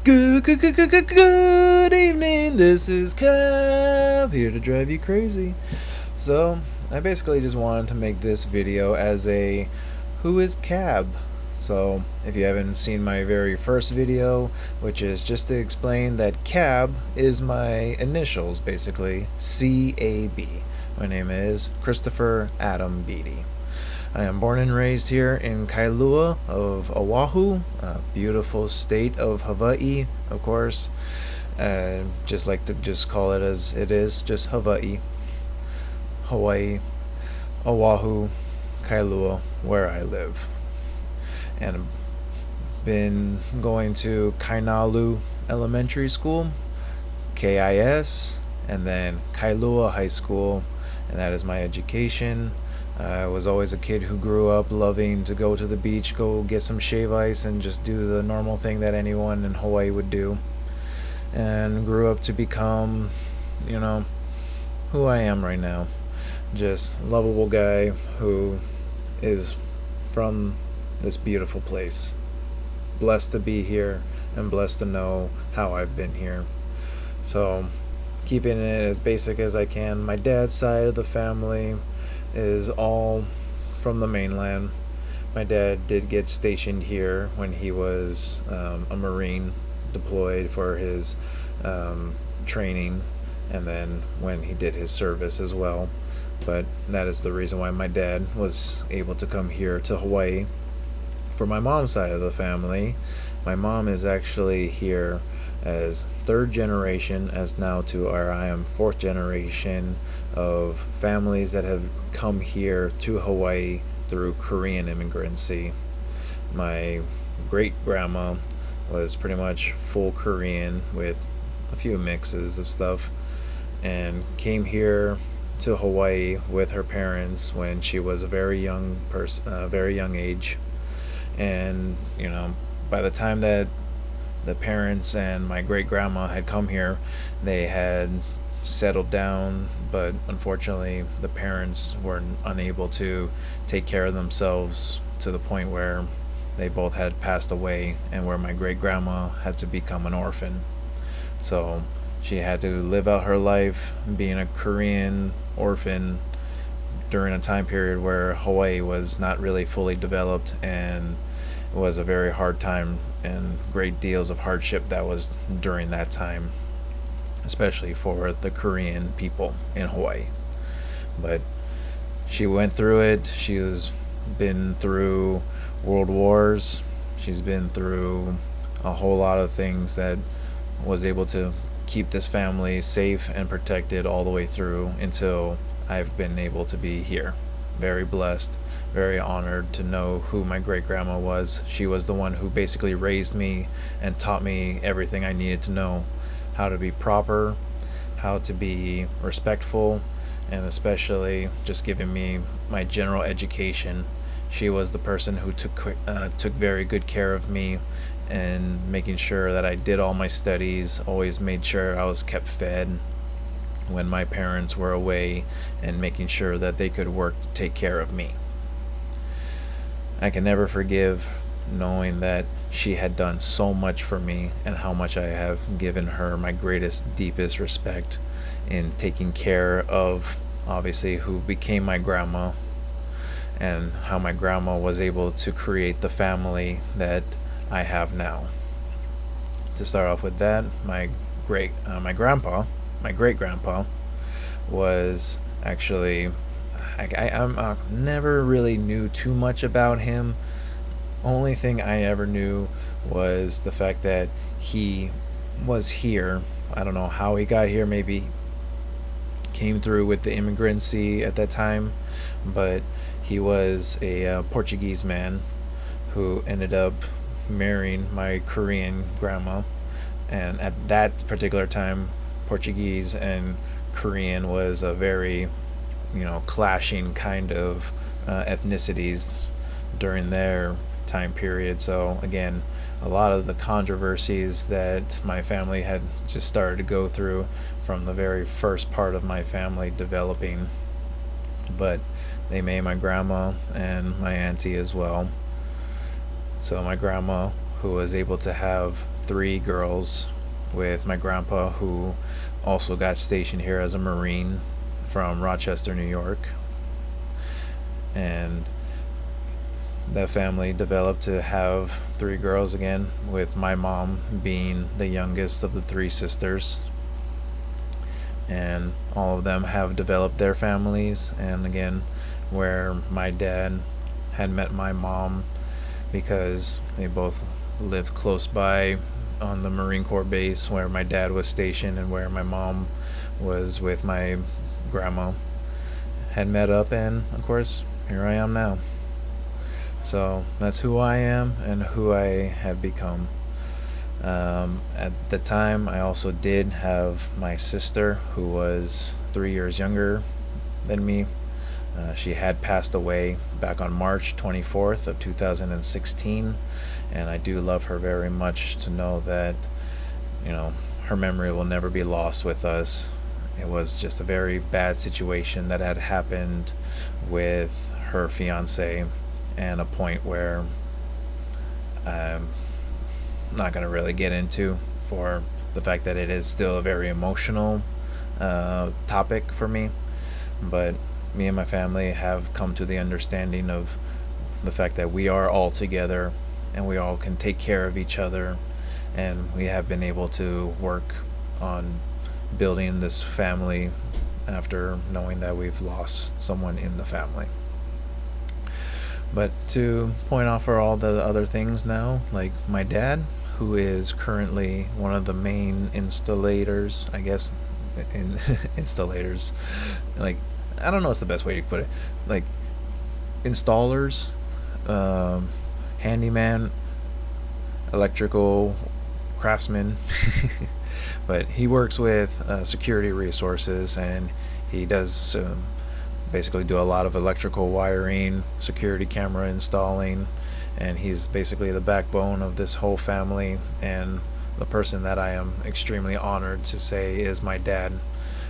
Good evening. This is Cab here to drive you crazy. So, I basically just wanted to make this video as a who is Cab. So, if you haven't seen my very first video, which is just to explain that Cab is my initials, basically CAB. My name is Christopher Adam Beatty. I am born and raised here in Kailua of Oahu, a beautiful state of Hawaii, of course. Just like to just call it as it is, just Hawaii, Oahu, Kailua, where I live. And I've been going to Kainalu Elementary School, KIS, and then Kailua High School, and that is my education. I was always a kid who grew up loving to go to the beach, go get some shave ice, and just do the normal thing that anyone in Hawaii would do. And grew up to become, who I am right now. Just a lovable guy who is from this beautiful place. Blessed to be here and blessed to know how I've been here. So, keeping it as basic as I can. My dad's side of the family is all from the mainland. My dad did get stationed here when he was a Marine, deployed for his training, and then when he did his service as well. But that is the reason why my dad was able to come here to Hawaii. For my mom's side of the family, my mom is actually here as third generation, as now to I am fourth generation of families that have come here to Hawaii through Korean immigrancy. My great grandma was pretty much full Korean with a few mixes of stuff, and came here to Hawaii with her parents when she was a very young very young age. And by the time that the parents and my great grandma had come here, they had settled down, but unfortunately the parents were unable to take care of themselves to the point where they both had passed away, and where my great grandma had to become an orphan. So she had to live out her life being a Korean orphan during a time period where Hawaii was not really fully developed, and it was a very hard time and great deals of hardship that was during that time, especially for the Korean people in Hawaii. But she went through it. She has been through world wars. She's been through a whole lot of things that was able to keep this family safe and protected all the way through until I've been able to be here. Very blessed, very honored to know who my great grandma was. She was the one who basically raised me and taught me everything I needed to know: how to be proper, how to be respectful, and especially just giving me my general education. She was the person who took very good care of me, and making sure that I did all my studies, always made sure I was kept fed when my parents were away, and making sure that they could work to take care of me. I can never forgive knowing that she had done so much for me, and how much I have given her my greatest, deepest respect in taking care of, obviously, who became my grandma, and how my grandma was able to create the family that I have now. To start off with that, my great grandpa was actually, I never really knew too much about him. Only thing I ever knew was the fact that he was here. I don't know how he got here. Maybe came through with the immigrancy at that time, but he was a Portuguese man who ended up marrying my Korean grandma. And at that particular time, Portuguese and Korean was a very, clashing kind of ethnicities during their time period. So again, a lot of the controversies that my family had just started to go through from the very first part of my family developing. But they made my grandma and my auntie as well. So my grandma, who was able to have three girls with my grandpa, who also got stationed here as a Marine from Rochester, New York. And that family developed to have three girls again, with my mom being the youngest of the three sisters. And all of them have developed their families. And again, where my dad had met my mom, because they both lived close by on the Marine Corps base where my dad was stationed and where my mom was with my grandma, had met up, and of course, here I am now. So that's who I am and who I had become. At the time, I also did have my sister, who was 3 years younger than me. She had passed away back on March 24th of 2016, and I do love her very much, to know that, her memory will never be lost with us. It was just a very bad situation that had happened with her fiance, and a point where I'm not going to really get into, for the fact that it is still a very emotional topic for me. But me and my family have come to the understanding of the fact that we are all together and we all can take care of each other, and we have been able to work on building this family after knowing that we've lost someone in the family. But to point off for all the other things now, like my dad, who is currently one of the main installators, I guess, in installators, like, I don't know what's the best way to put it, like installers, handyman, electrical craftsman. But he works with security resources, and he does basically do a lot of electrical wiring, security camera installing, and he's basically the backbone of this whole family, and the person that I am extremely honored to say is my dad.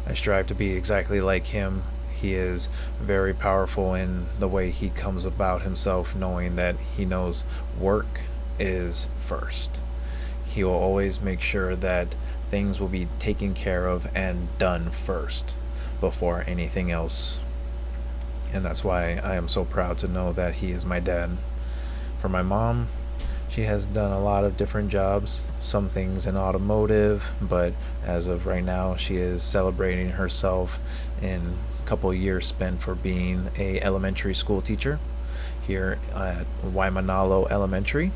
I strive to be exactly like him. He is very powerful in the way he comes about himself, knowing that he knows work is first. He will always make sure that things will be taken care of and done first before anything else. And that's why I am so proud to know that he is my dad. For my mom, she has done a lot of different jobs, some things in automotive, but as of right now, she is celebrating herself in a couple years spent for being a elementary school teacher here at Waimanalo Elementary.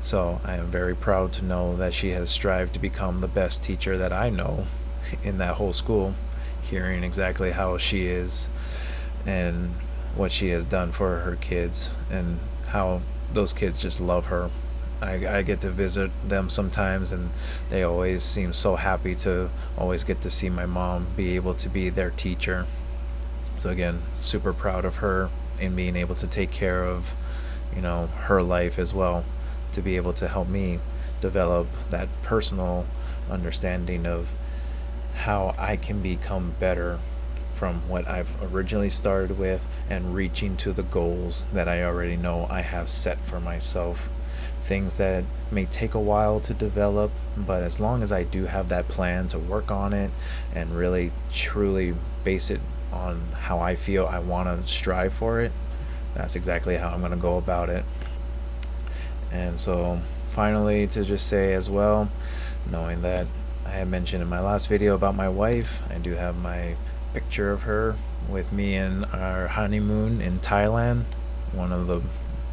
So I am very proud to know that she has strived to become the best teacher that I know in that whole school, hearing exactly how she is and what she has done for her kids, and how those kids just love her. I get to visit them sometimes, and they always seem so happy to always get to see my mom be able to be their teacher. So again, super proud of her in being able to take care of, her life as well, to be able to help me develop that personal understanding of how I can become better from what I've originally started with, and reaching to the goals that I already know I have set for myself. Things that may take a while to develop, but as long as I do have that plan to work on it and really truly base it on how I feel I want to strive for it, that's exactly how I'm going to go about it. And so finally, to just say as well, knowing that I had mentioned in my last video about my wife, I do have my picture of her with me in our honeymoon in Thailand. One of the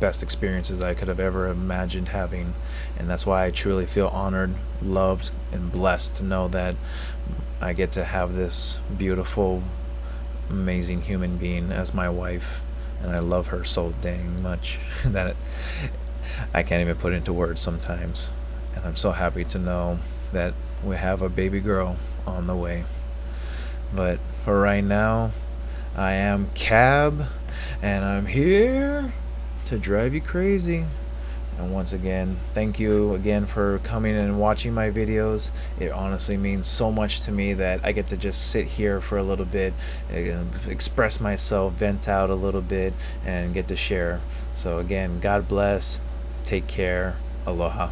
best experiences I could have ever imagined having, and that's why I truly feel honored, loved, and blessed to know that I get to have this beautiful, amazing human being as my wife, and I love her so dang much that I can't even put into words sometimes. And I'm so happy to know that we have a baby girl on the way. But for right now, I am Cab, and I'm here to drive you crazy. And once again, thank you again for coming and watching my videos. It honestly means so much to me that I get to just sit here for a little bit, express myself, vent out a little bit, and get to share. So again, God bless, take care, aloha.